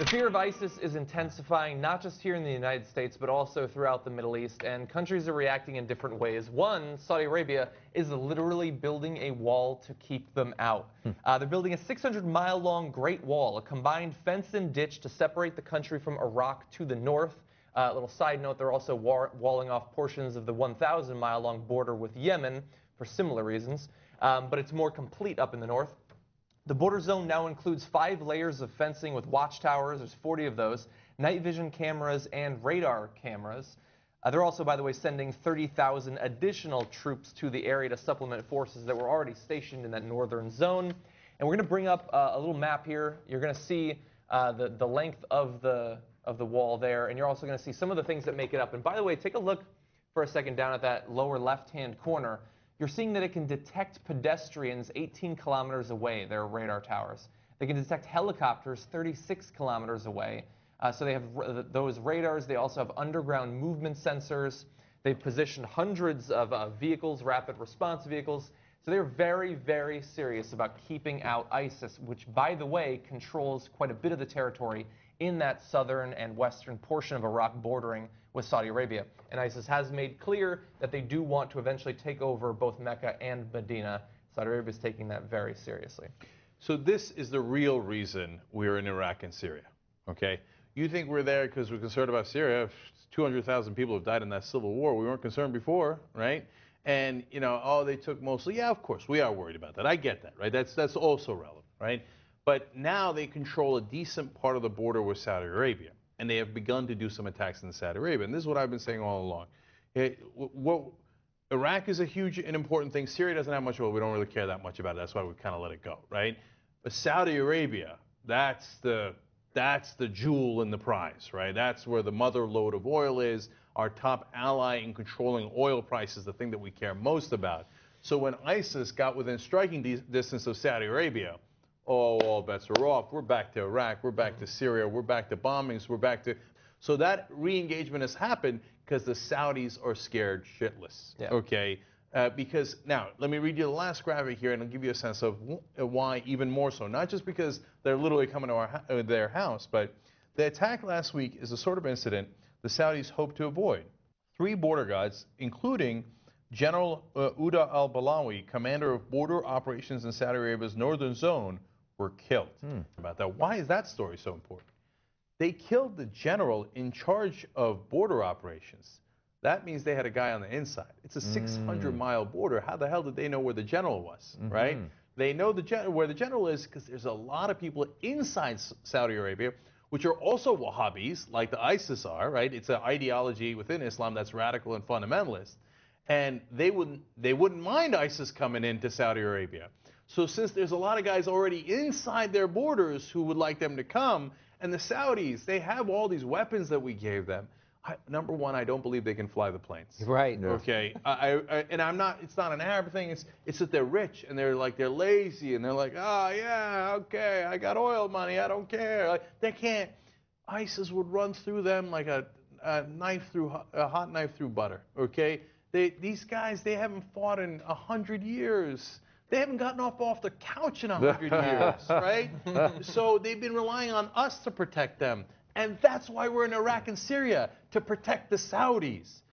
The fear of ISIS is intensifying, not just here in the United States, but also throughout the Middle East, and countries are reacting in different ways. One, Saudi Arabia, is literally building a wall to keep them out. They're building a 600-mile-long Great Wall, a combined fence and ditch to separate the country from Iraq to the north. A little side note, they're also walling off portions of the 1,000-mile-long border with Yemen for similar reasons, but it's more complete up in the north. The border zone now includes 5 layers of fencing with watchtowers. There's 40 of those, night vision cameras, and radar cameras. They're also, by the way, sending 30,000 additional troops to the area to supplement forces that were already stationed in that northern zone. And we're going to bring up a little map here. You're going to see the length of the wall there, and you're also going to see some of the things that make it up. And by the way, take a look for a second down at that lower left-hand corner. You're seeing that it can detect pedestrians 18 kilometers away. There are radar towers. They can detect helicopters 36 kilometers away. So they have those radars. They also have underground movement sensors. They've positioned hundreds of vehicles, rapid response vehicles. So they're very, very serious about keeping out ISIS, which, by the way, controls quite a bit of the territory in that southern and western portion of Iraq bordering with Saudi Arabia. And ISIS has made clear that they do want to eventually take over both Mecca and Medina. Saudi Arabia is taking that very seriously. So this is the real reason we're in Iraq and Syria, okay? You think we're there because we're concerned about Syria. 200,000 people have died in that civil war. We weren't concerned before, right? And, you know, oh, they took mostly. Yeah, of course, we are worried about that. I get that, right? That's also relevant, right? But now they control a decent part of the border with Saudi Arabia, and they have begun to do some attacks in Saudi Arabia. And this is what I've been saying all along. Iraq is a huge and important thing. Syria doesn't have much of it. We don't really care that much about it. That's why we kind of let it go, right? But Saudi Arabia, that's the jewel in the prize, right? That's where the mother lode of oil is. Our top ally in controlling oil prices, the thing that we care most about. So when ISIS got within striking distance of Saudi Arabia, oh, all bets are off. We're back to Iraq. We're back to Syria. We're back to bombings. We're back to... So that re-engagement has happened because the Saudis are scared shitless, okay? Because, now, let me read you the last graphic here, and I'll give you a sense of why even more so. Not just because they're literally coming to their house, but the attack last week is the sort of incident the Saudis hope to avoid. 3 border guards, including General Uda al-Balawi, commander of border operations in Saudi Arabia's northern zone, were killed. About that. Why is that story so important? They killed the general in charge of border operations. That means they had a guy on the inside. It's a 600-mile border. How the hell did they know where the general was, right? They know where the general is because there's a lot of people inside Saudi Arabia which are also Wahhabis, like the ISIS are, right? It's an ideology within Islam that's radical and fundamentalist. And they wouldn't mind ISIS coming into Saudi Arabia. So since there's a lot of guys already inside their borders who would like them to come, and the Saudis, they have all these weapons that we gave them. Number one, I don't believe they can fly the planes. Right. Okay. And I'm not. It's not an Arab thing. It's that they're rich and they're lazy and they're like, oh yeah, okay, I got oil money. I don't care. Like, they can't. ISIS would run through them like a hot knife through butter. Okay. These guys, they haven't fought in 100 years. They haven't gotten off the couch in 100 years, right? So they've been relying on us to protect them. And that's why we're in Iraq and Syria, to protect the Saudis.